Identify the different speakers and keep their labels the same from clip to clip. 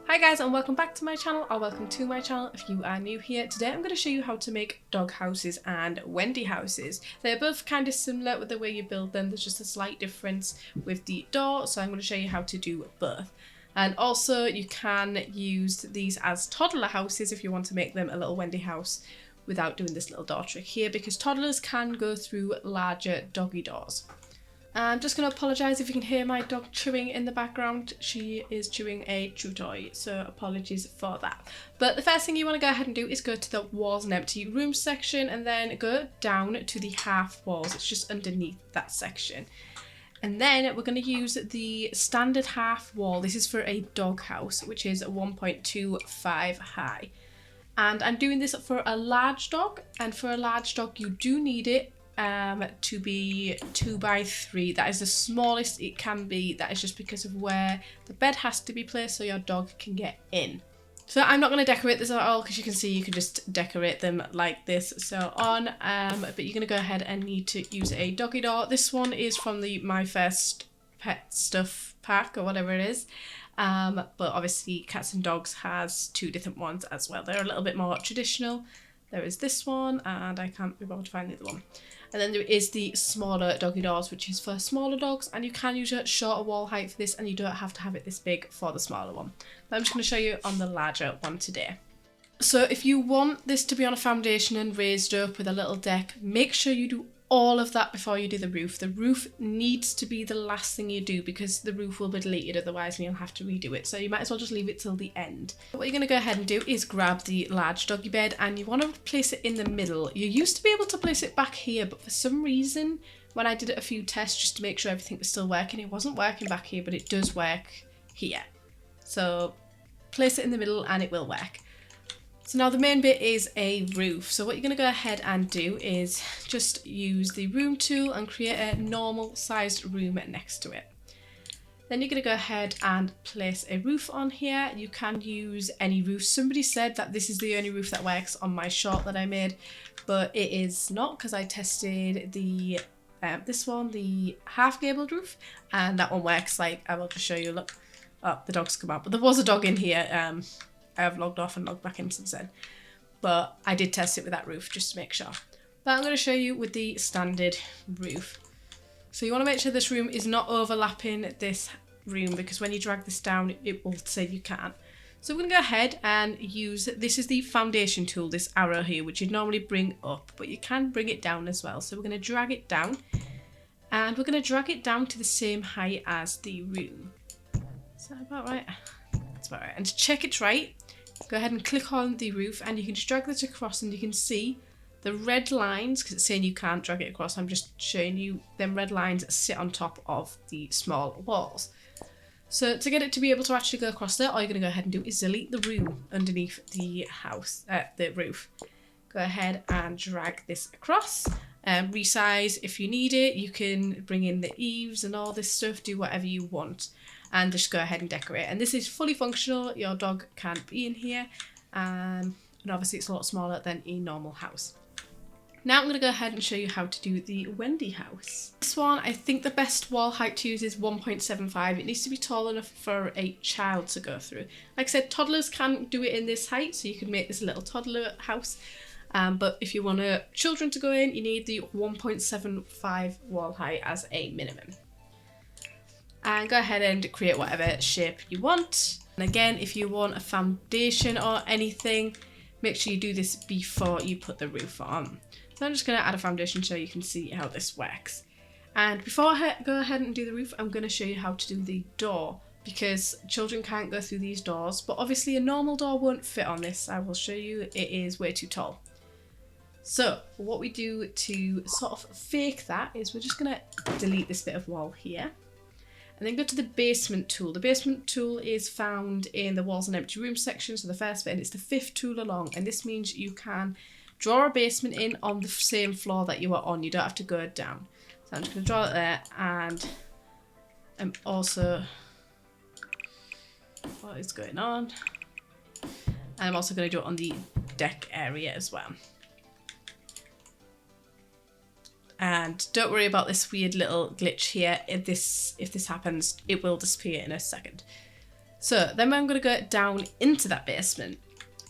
Speaker 1: Hi guys, and welcome back to my channel, or welcome to my channel if you are new here. Today I'm going to show you how to make dog houses and Wendy houses. They're both kind of similar with the way you build them, there's just a slight difference with the door, so I'm going to show you how to do both. And also you can use these as toddler houses if you want to make them a little Wendy house without doing this little door trick here, because toddlers can go through larger doggy doors. I'm just going to apologise if you can hear my dog chewing in the background. She is chewing a chew toy, so apologies for that. But the first thing you want to go ahead and do is go to the walls and empty rooms section and then go down to the half walls. It's just underneath that section. And then we're going to use the standard half wall. This is for a dog house, which is 1.25 high. And I'm doing this for a large dog, and for a large dog you do need it to be 2x3. That is the smallest it can be. That is just because of where the bed has to be placed so your dog can get in. So I'm not going to decorate this at all because you can see you can just decorate them like this so on, but you're going to go ahead and need to use a doggy door. This one is from the My First Pet Stuff pack or whatever it is, but obviously Cats and Dogs has two different ones as well. They're a little bit more traditional. There is this one, and I can't be able to find the other one. And then there is the smaller doggy doors, which is for smaller dogs, and you can use a shorter wall height for this, and you don't have to have it this big for the smaller one. But I'm just going to show you on the larger one today. So if you want this to be on a foundation and raised up with a little deck, make sure you do all of that before you do the roof. The roof needs to be the last thing you do because the roof will be deleted otherwise and you'll have to redo it. So you might as well just leave it till the end. What you're going to go ahead and do is grab the large doggy bed and you want to place it in the middle. You used to be able to place it back here, but for some reason when I did it a few tests just to make sure everything was still working, it wasn't working back here, but it does work here. So place it in the middle and it will work. So now the main bit is a roof. So what you're going to go ahead and do is just use the room tool and create a normal sized room next to it. Then you're going to go ahead and place a roof on here. You can use any roof. Somebody said that this is the only roof that works on my short that I made, but it is not because I tested the this one, the half gabled roof, and that one works. Like I will just show you. Look, oh, the dog's come out, but there was a dog in here. I have logged off and logged back in since then. But I did test it with that roof just to make sure. But I'm going to show you with the standard roof. So you want to make sure this room is not overlapping this room because when you drag this down, it will say you can't. So we're going to go ahead and use, this is the foundation tool, this arrow here, which you'd normally bring up, but you can bring it down as well. So we're going to drag it down and we're going to drag it down to the same height as the room. Is that about right? That's about right. And to check it's right, go ahead and click on the roof and you can just drag this across and you can see the red lines, because it's saying you can't drag it across. I'm just showing you them red lines sit on top of the small walls. So to get it to be able to actually go across there, all you're going to go ahead and do is delete the room underneath the house, the roof. Go ahead and drag this across. Resize if you need it. You can bring in the eaves and all this stuff, do whatever you want. And just go ahead and decorate. And this is fully functional. Your dog can be in here. And obviously it's a lot smaller than a normal house. Now I'm going to go ahead and show you how to do the Wendy house. This one, I think the best wall height to use is 1.75. It needs to be tall enough for a child to go through. Like I said, toddlers can do it in this height, so you can make this little toddler house. But if you want children to go in, you need the 1.75 wall height as a minimum. And go ahead and create whatever shape you want. And again, if you want a foundation or anything, make sure you do this before you put the roof on. So I'm just going to add a foundation so you can see how this works. And before I go ahead and do the roof, I'm going to show you how to do the door, because children can't go through these doors, but obviously a normal door won't fit on this. I will show you, it is way too tall. So what we do to sort of fake that is we're just going to delete this bit of wall here. And then go to the basement tool. The basement tool is found in the walls and empty room section, so the first bit, and it's the 5th tool along. And this means you can draw a basement in on the same floor that you are on. You don't have to go down. So I'm just going to draw it there, and I'm also, what is going on? And I'm also going to do it on the deck area as well. And don't worry about this weird little glitch here. If this happens, it will disappear in a second. So then I'm going to go down into that basement.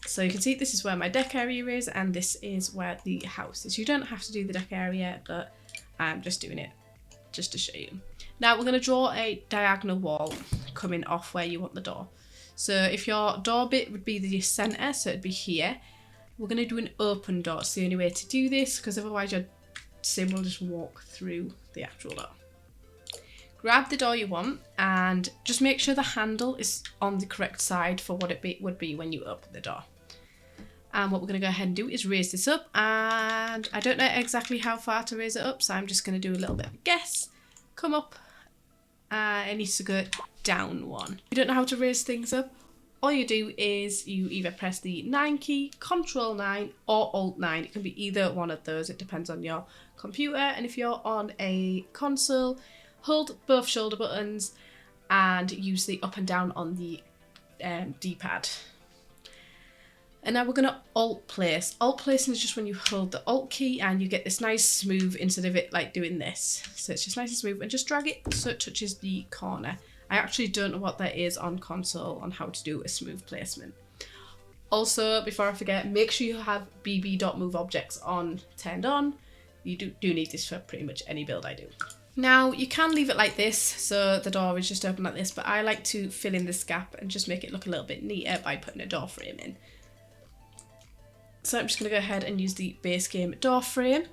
Speaker 1: So you can see this is where my deck area is, and this is where the house is. You don't have to do the deck area, but I'm just doing it just to show you. Now we're going to draw a diagonal wall coming off where you want the door. So if your door bit would be the centre, so it'd be here, we're going to do an open door. It's the only way to do this, because otherwise your sim will just walk through the actual door. Grab the door you want and just make sure the handle is on the correct side for what it would be when you open the door. And what we're going to go ahead and do is raise this up, and I don't know exactly how far to raise it up, so I'm just going to do a little bit of a guess. Come up, it needs to go down one. If you don't know how to raise things up, all you do is you either press the 9 key, Control 9 or Alt 9. It can be either one of those, it depends on your computer. And if you're on a console, hold both shoulder buttons and use the up and down on the D-pad. And now we're going to alt place. Alt placing is just when you hold the alt key and you get this nice smooth instead of it like doing this. So it's just nice and smooth, and just drag it so it touches the corner. I actually don't know what that is on console on how to do a smooth placement. Also, before I forget, make sure you have bb.move objects turned on. You do need this for pretty much any build I do. Now you can leave it like this, so the door is just open like this, but I like to fill in this gap and just make it look a little bit neater by putting a door frame in. So I'm just going to go ahead and use the base game door frame.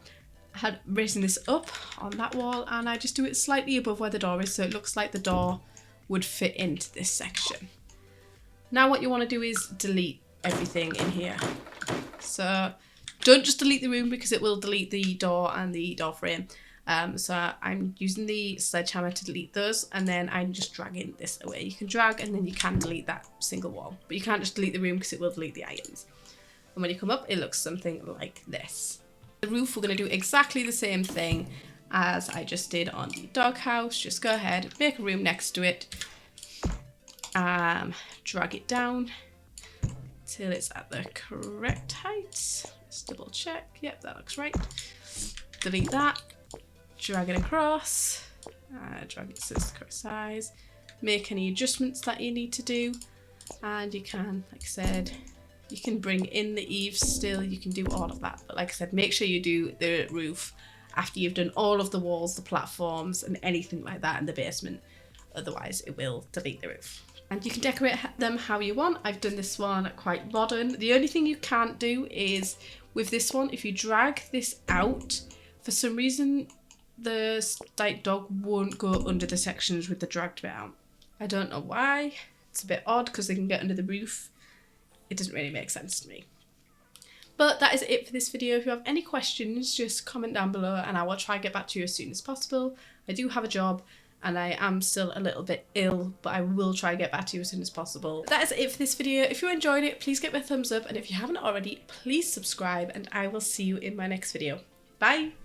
Speaker 1: I had raising this up on that wall, and I just do it slightly above where the door is, so it looks like the door would fit into this section. Now what you want to do is delete everything in here. So don't just delete the room, because it will delete the door and the door frame. So I'm using the sledgehammer to delete those, and then I'm just dragging this away. You can drag and then you can delete that single wall, but you can't just delete the room because it will delete the items. And when you come up, it looks something like this. The roof, we're going to do exactly the same thing as I just did on the doghouse. Just go ahead, make a room next to it, drag it down till it's at the correct height. Let's double check. Yep, that looks right. Delete that, drag it across, drag it to the correct size, make any adjustments that you need to do, and you can, like I said, you can bring in the eaves still, you can do all of that. But like I said, make sure you do the roof after you've done all of the walls, the platforms, and anything like that in the basement. Otherwise, it will delete the roof. And you can decorate them how you want. I've done this one quite modern. The only thing you can't do is, with this one, if you drag this out, for some reason, the dog won't go under the sections with the dragged bit out. I don't know why. It's a bit odd because they can get under the roof. It doesn't really make sense to me. But that is it for this video. If you have any questions, just comment down below and I will try to get back to you as soon as possible. I do have a job and I am still a little bit ill, but I will try to get back to you as soon as possible. That is it for this video. If you enjoyed it, please give me a thumbs up, and if you haven't already, please subscribe, and I will see you in my next video. Bye!